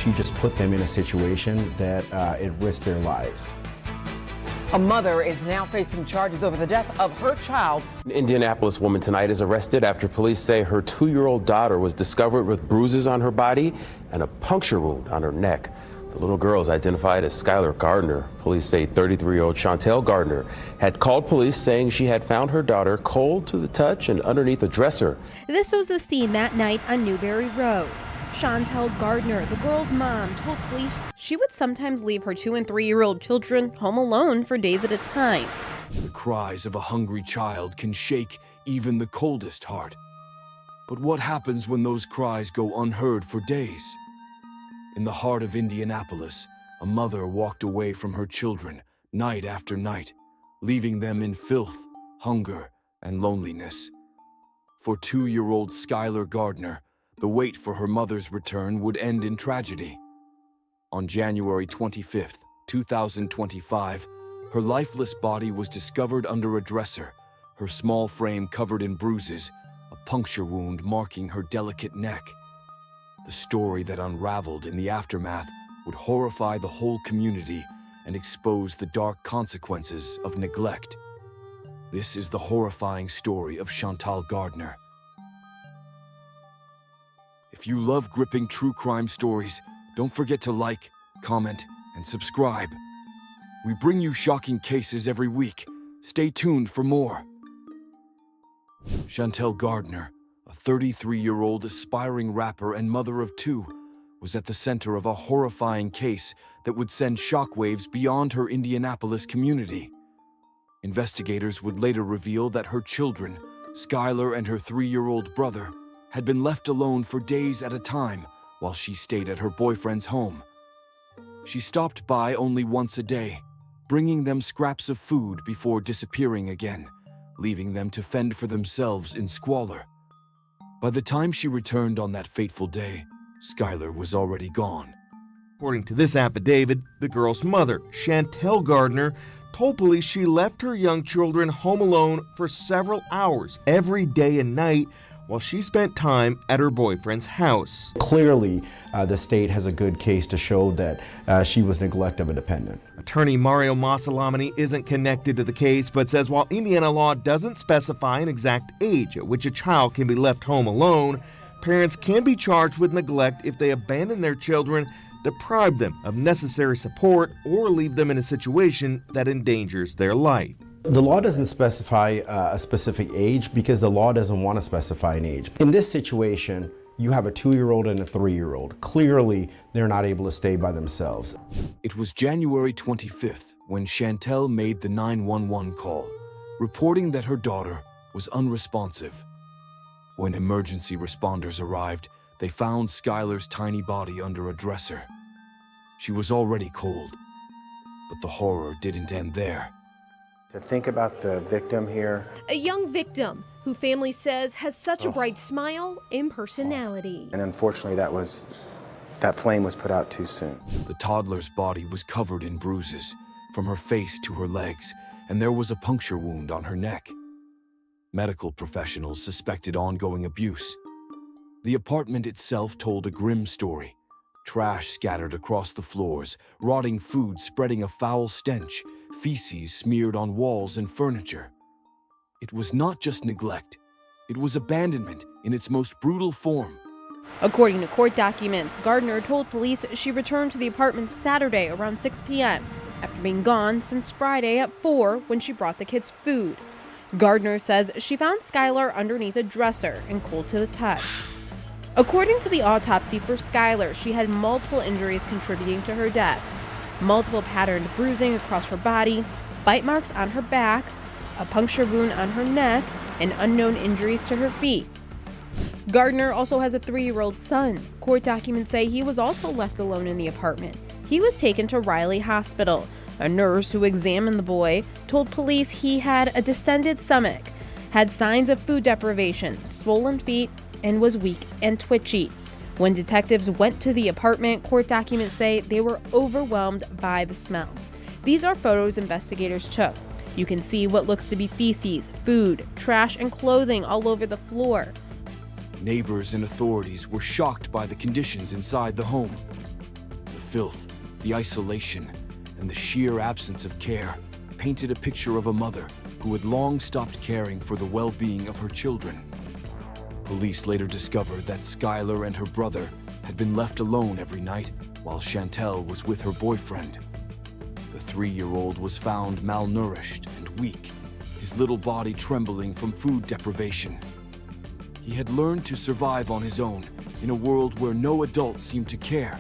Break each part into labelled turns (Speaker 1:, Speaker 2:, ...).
Speaker 1: She just put them in a situation that it risked their lives.
Speaker 2: A mother is now facing charges over the death of her child.
Speaker 3: An Indianapolis woman tonight is arrested after police say her 2-year-old daughter was discovered with bruises on her body and a puncture wound on her neck. The little girl is identified as Skyler Gardner. Police say 33-year-old Chantell Gardner had called police saying she had found her daughter cold to the touch and underneath a dresser.
Speaker 4: This was the scene that night on Newberry Road. Chantell Gardner, the girl's mom, told police she would sometimes leave her 2- and 3-year-old children home alone for days at a time.
Speaker 5: The cries of a hungry child can shake even the coldest heart. But what happens when those cries go unheard for days? In the heart of Indianapolis, a mother walked away from her children night after night, leaving them in filth, hunger, and loneliness. For 2-year-old Skyler Gardner, the wait for her mother's return would end in tragedy. On January 25, 2025, her lifeless body was discovered under a dresser, her small frame covered in bruises, a puncture wound marking her delicate neck. The story that unraveled in the aftermath would horrify the whole community and expose the dark consequences of neglect. This is the horrifying story of Chantell Gardner. If you love gripping true crime stories, don't forget to like, comment, and subscribe. We bring you shocking cases every week. Stay tuned for more. Chantell Gardner, a 33-year-old aspiring rapper and mother of 2, was at the center of a horrifying case that would send shockwaves beyond her Indianapolis community. Investigators would later reveal that her children, Skyler and her 3-year-old brother, had been left alone for days at a time while she stayed at her boyfriend's home. She stopped by only once a day, bringing them scraps of food before disappearing again, leaving them to fend for themselves in squalor. By the time she returned on that fateful day, Skyler was already gone.
Speaker 6: According to this affidavit, the girl's mother, Chantell Gardner, told police she left her young children home alone for several hours every day and night while she spent time at her boyfriend's house.
Speaker 1: Clearly, the state has a good case to show that she was neglect of a dependent.
Speaker 6: Attorney Mario Masalamani isn't connected to the case, but says while Indiana law doesn't specify an exact age at which a child can be left home alone, parents can be charged with neglect if they abandon their children, deprive them of necessary support, or leave them in a situation that endangers their life.
Speaker 1: The law doesn't specify a specific age because the law doesn't want to specify an age. In this situation, you have a 2-year-old and a 3-year-old. Clearly, they're not able to stay by themselves.
Speaker 5: It was January 25th when Chantell made the 911 call, reporting that her daughter was unresponsive. When emergency responders arrived, they found Skyler's tiny body under a dresser. She was already cold, but the horror didn't end there.
Speaker 7: To think about the victim here.
Speaker 4: A young victim who family says has such a bright smile and personality.
Speaker 7: And unfortunately, that flame was put out too soon.
Speaker 5: The toddler's body was covered in bruises, from her face to her legs, and there was a puncture wound on her neck. Medical professionals suspected ongoing abuse. The apartment itself told a grim story. Trash scattered across the floors, rotting food spreading a foul stench, feces smeared on walls and furniture. It was not just neglect, it was abandonment in its most brutal form.
Speaker 4: According to court documents, Gardner told police she returned to the apartment Saturday around 6 p.m. after being gone since Friday at 4 when she brought the kids food. Gardner says she found Skyler underneath a dresser and cold to the touch. According to the autopsy for Skyler, she had multiple injuries contributing to her death. Multiple patterned bruising across her body, bite marks on her back, a puncture wound on her neck, and unknown injuries to her feet. Gardner also has a 3-year-old son. Court documents say he was also left alone in the apartment. He was taken to Riley Hospital. A nurse who examined the boy told police he had a distended stomach, had signs of food deprivation, swollen feet, and was weak and twitchy. When detectives went to the apartment, court documents say they were overwhelmed by the smell. These are photos investigators took. You can see what looks to be feces, food, trash, and clothing all over the floor.
Speaker 5: Neighbors and authorities were shocked by the conditions inside the home. filth, the isolation, and the sheer absence of care painted a picture of a mother who had long stopped caring for the well-being of her children. Police later discovered that Skyler and her brother had been left alone every night while Chantell was with her boyfriend. The 3-year-old was found malnourished and weak, his little body trembling from food deprivation. He had learned to survive on his own in a world where no adult seemed to care.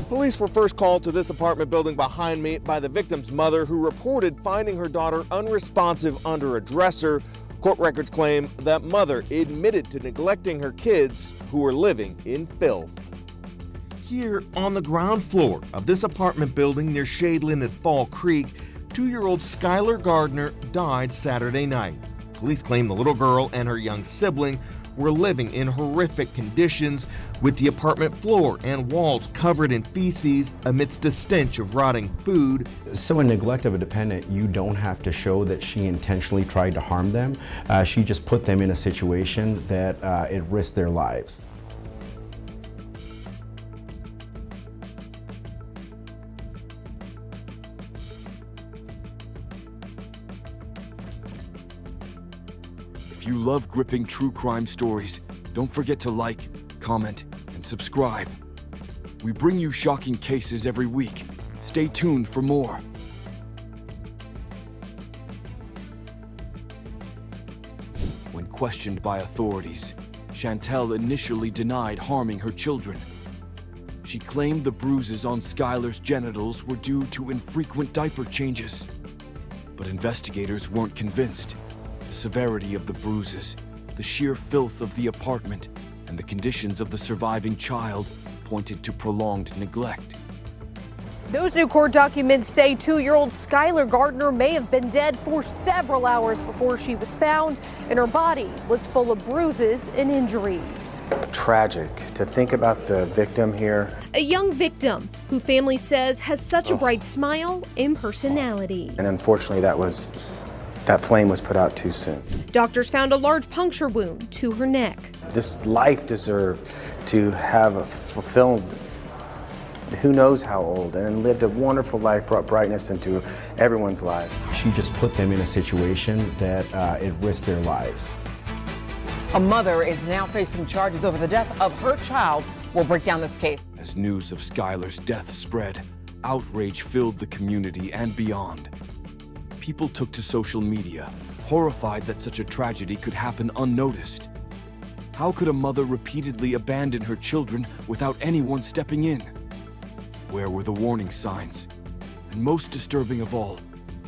Speaker 6: Police were first called to this apartment building behind me by the victim's mother, who reported finding her daughter unresponsive under a dresser. Court records claim that mother admitted to neglecting her kids, who were living in filth. Here on the ground floor of this apartment building near Shadeland at Fall Creek, 2-year-old Skyler Gardner died Saturday night. Police claim the little girl and her young sibling were living in horrific conditions, with the apartment floor and walls covered in feces amidst a stench of rotting food.
Speaker 1: So in neglect of a dependent, you don't have to show that she intentionally tried to harm them. She just put them in a situation that it risked their lives.
Speaker 5: If you love gripping true crime stories, don't forget to like, comment, and subscribe. We bring you shocking cases every week. Stay tuned for more. When questioned by authorities, Chantell initially denied harming her children. She claimed the bruises on Skyler's genitals were due to infrequent diaper changes. But investigators weren't convinced. The severity of the bruises, the sheer filth of the apartment, and the conditions of the surviving child pointed to prolonged neglect.
Speaker 8: Those new court documents say 2-year-old Skyler Gardner may have been dead for several hours before she was found, and her body was full of bruises and injuries.
Speaker 7: Tragic to think about the victim here.
Speaker 8: A young victim who family says has such a bright smile and personality.
Speaker 7: And unfortunately, that flame was put out too soon.
Speaker 8: Doctors found a large puncture wound to her neck.
Speaker 7: This life deserved to have fulfilled who knows how old, and lived a wonderful life, brought brightness into everyone's life.
Speaker 1: She just put them in a situation that it risked their lives.
Speaker 2: A mother is now facing charges over the death of her child. We'll break down this case.
Speaker 5: As news of Skyler's death spread, outrage filled the community and beyond. People took to social media, horrified that such a tragedy could happen unnoticed. How could a mother repeatedly abandon her children without anyone stepping in? Where were the warning signs? And most disturbing of all,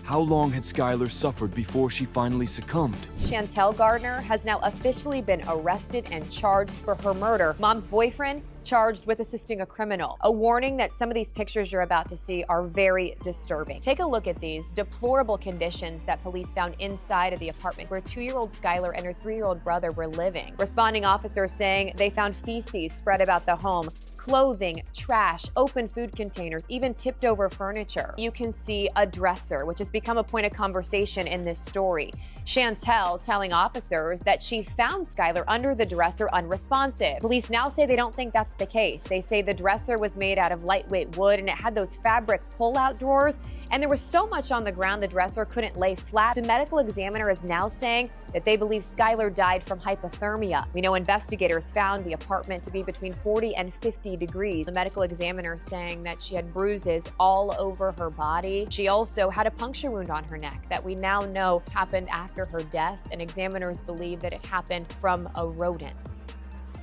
Speaker 5: how long had Skyler suffered before she finally succumbed?
Speaker 9: Chantell Gardner has now officially been arrested and charged for her murder. Mom's boyfriend charged with assisting a criminal. A warning that some of these pictures you're about to see are very disturbing. Take a look at these deplorable conditions that police found inside of the apartment where 2-year-old Skyler and her 3-year-old brother were living. Responding officers saying they found feces spread about the home, clothing, trash, open food containers, even tipped over furniture. You can see a dresser, which has become a point of conversation in this story. Chantell telling officers that she found Skyler under the dresser unresponsive. Police now say they don't think that's the case. They say the dresser was made out of lightweight wood and it had those fabric pull-out drawers, and there was so much on the ground the dresser couldn't lay flat. The medical examiner is now saying that they believe Skyler died from hypothermia. We know investigators found the apartment to be between 40 and 50 degrees. The medical examiner saying that she had bruises all over her body. She also had a puncture wound on her neck that we now know happened after her death, and examiners believe that it happened from a rodent.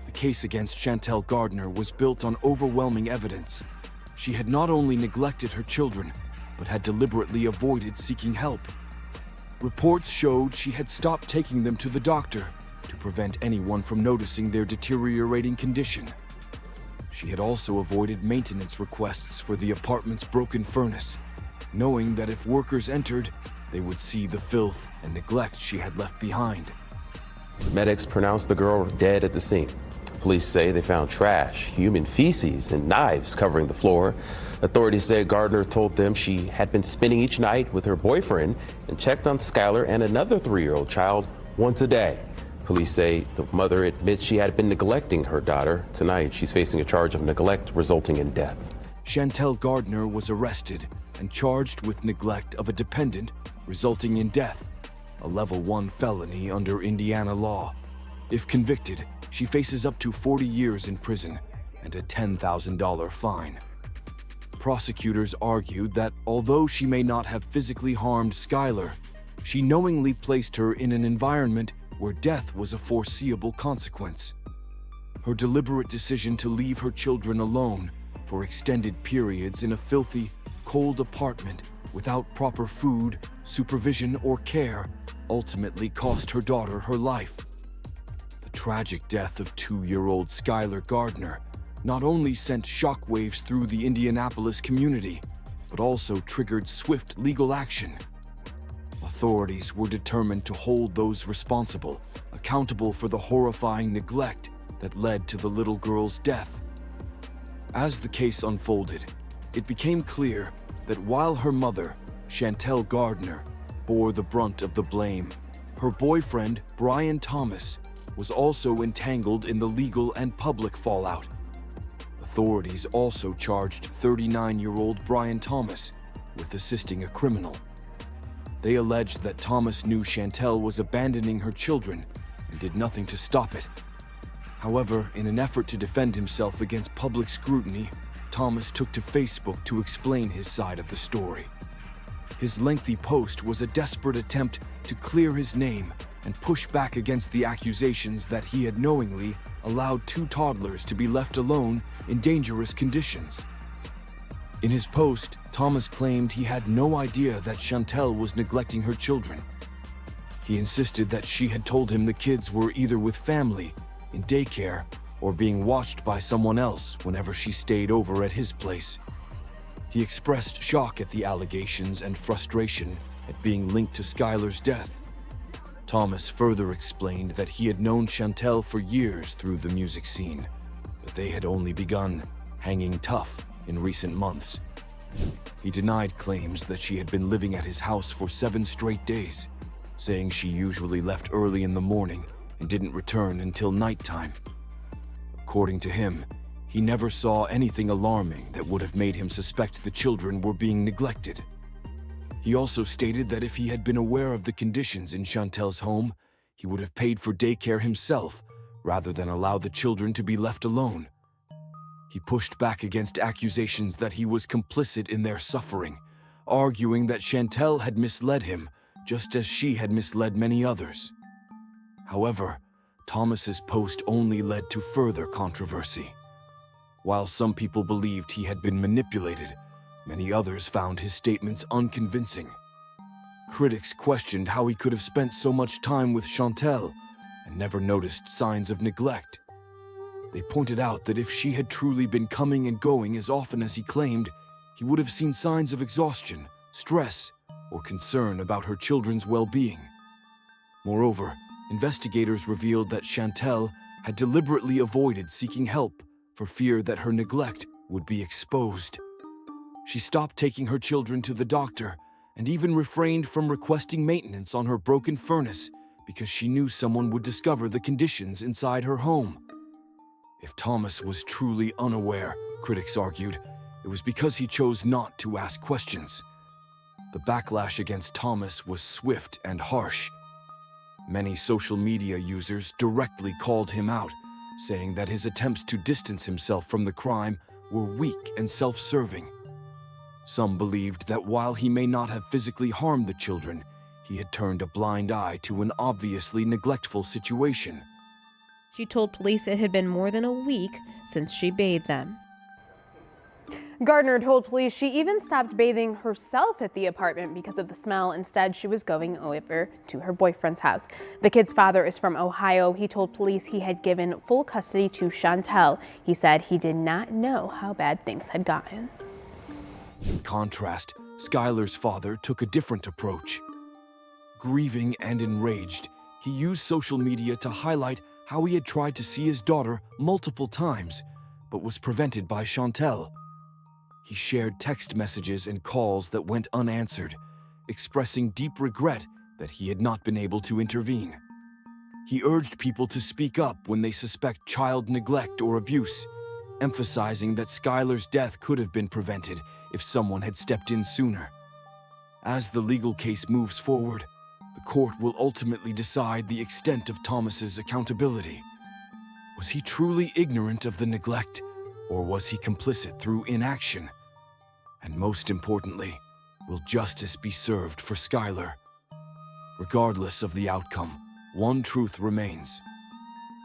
Speaker 5: The case against Chantell Gardner was built on overwhelming evidence. She had not only neglected her children, but had deliberately avoided seeking help. Reports showed she had stopped taking them to the doctor to prevent anyone from noticing their deteriorating condition. She had also avoided maintenance requests for the apartment's broken furnace, knowing that if workers entered, they would see the filth and neglect she had left behind.
Speaker 3: Medics pronounced the girl dead at the scene. Police say they found trash, human feces, and knives covering the floor. Authorities say Gardner told them she had been spending each night with her boyfriend and checked on Skyler and another 3-year-old child once a day. Police say the mother admits she had been neglecting her daughter. Tonight, she's facing a charge of neglect resulting in death.
Speaker 5: Chantell Gardner was arrested and charged with neglect of a dependent, resulting in death, a level 1 felony under Indiana law. If convicted, she faces up to 40 years in prison and a $10,000 fine. Prosecutors argued that although she may not have physically harmed Skyler, she knowingly placed her in an environment where death was a foreseeable consequence. Her deliberate decision to leave her children alone for extended periods in a filthy, cold apartment without proper food, supervision, or care ultimately cost her daughter her life. The tragic death of 2-year-old Skyler Gardner not only sent shockwaves through the Indianapolis community, but also triggered swift legal action. Authorities were determined to hold those responsible accountable for the horrifying neglect that led to the little girl's death. As the case unfolded, it became clear that while her mother, Chantell Gardner, bore the brunt of the blame, her boyfriend, Brian Thomas, was also entangled in the legal and public fallout. Authorities also charged 39-year-old Brian Thomas with assisting a criminal. They alleged that Thomas knew Chantell was abandoning her children and did nothing to stop it. However, in an effort to defend himself against public scrutiny, Thomas took to Facebook to explain his side of the story. His lengthy post was a desperate attempt to clear his name and push back against the accusations that he had knowingly allowed 2 toddlers to be left alone in dangerous conditions. In his post, Thomas claimed he had no idea that Chantell was neglecting her children. He insisted that she had told him the kids were either with family, in daycare, or being watched by someone else whenever she stayed over at his place. He expressed shock at the allegations and frustration at being linked to Skyler's death. Thomas further explained that he had known Chantell for years through the music scene, but they had only begun hanging tough in recent months. He denied claims that she had been living at his house for 7 straight days, saying she usually left early in the morning and didn't return until nighttime. According to him, he never saw anything alarming that would have made him suspect the children were being neglected. He also stated that if he had been aware of the conditions in Chantell's home, he would have paid for daycare himself rather than allow the children to be left alone. He pushed back against accusations that he was complicit in their suffering, arguing that Chantell had misled him just as she had misled many others. However, Thomas's post only led to further controversy. While some people believed he had been manipulated, many others found his statements unconvincing. Critics questioned how he could have spent so much time with Chantell and never noticed signs of neglect. They pointed out that if she had truly been coming and going as often as he claimed, he would have seen signs of exhaustion, stress, or concern about her children's well-being. Moreover, investigators revealed that Chantell had deliberately avoided seeking help for fear that her neglect would be exposed. She stopped taking her children to the doctor and even refrained from requesting maintenance on her broken furnace because she knew someone would discover the conditions inside her home. If Thomas was truly unaware, critics argued, it was because he chose not to ask questions. The backlash against Thomas was swift and harsh. Many social media users directly called him out, saying that his attempts to distance himself from the crime were weak and self-serving. Some believed that while he may not have physically harmed the children, he had turned a blind eye to an obviously neglectful situation.
Speaker 4: She told police it had been more than a week since she bathed them. Gardner told police she even stopped bathing herself at the apartment because of the smell. Instead, she was going over to her boyfriend's house. The kid's father is from Ohio. He told police he had given full custody to Chantell. He said he did not know how bad things had gotten.
Speaker 5: In contrast, Skyler's father took a different approach. Grieving and enraged, he used social media to highlight how he had tried to see his daughter multiple times, but was prevented by Chantell. He shared text messages and calls that went unanswered, expressing deep regret that he had not been able to intervene. He urged people to speak up when they suspect child neglect or abuse, emphasizing that Skyler's death could have been prevented if someone had stepped in sooner. As the legal case moves forward, the court will ultimately decide the extent of Thomas's accountability. Was he truly ignorant of the neglect, or was he complicit through inaction? And most importantly, will justice be served for Skyler? Regardless of the outcome, one truth remains.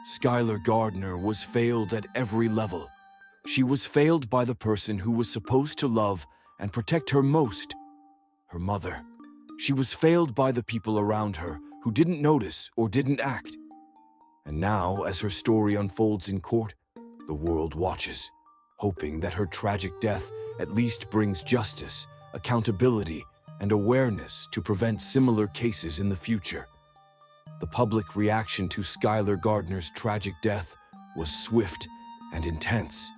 Speaker 5: Skyler Gardner was failed at every level. She was failed by the person who was supposed to love and protect her most, her mother. She was failed by the people around her who didn't notice or didn't act. And now, as her story unfolds in court, the world watches, hoping that her tragic death at least brings justice, accountability, and awareness to prevent similar cases in the future. The public reaction to Skyler Gardner's tragic death was swift and intense.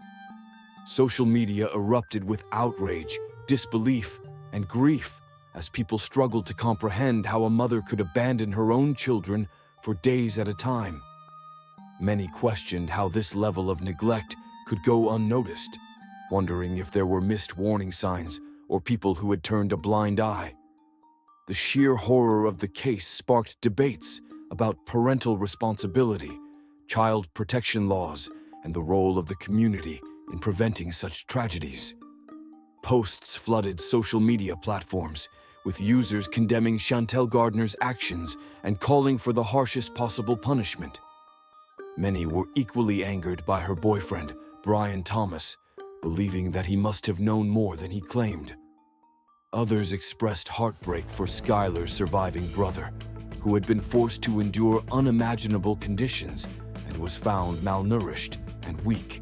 Speaker 5: Social media erupted with outrage, disbelief, and grief as people struggled to comprehend how a mother could abandon her own children for days at a time. Many questioned how this level of neglect could go unnoticed, wondering if there were missed warning signs or people who had turned a blind eye. The sheer horror of the case sparked debates about parental responsibility, child protection laws, and the role of the community in preventing such tragedies. Posts flooded social media platforms, with users condemning Chantell Gardner's actions and calling for the harshest possible punishment. Many were equally angered by her boyfriend, Brian Thomas, believing that he must have known more than he claimed. Others expressed heartbreak for Skyler's surviving brother, who had been forced to endure unimaginable conditions and was found malnourished and weak.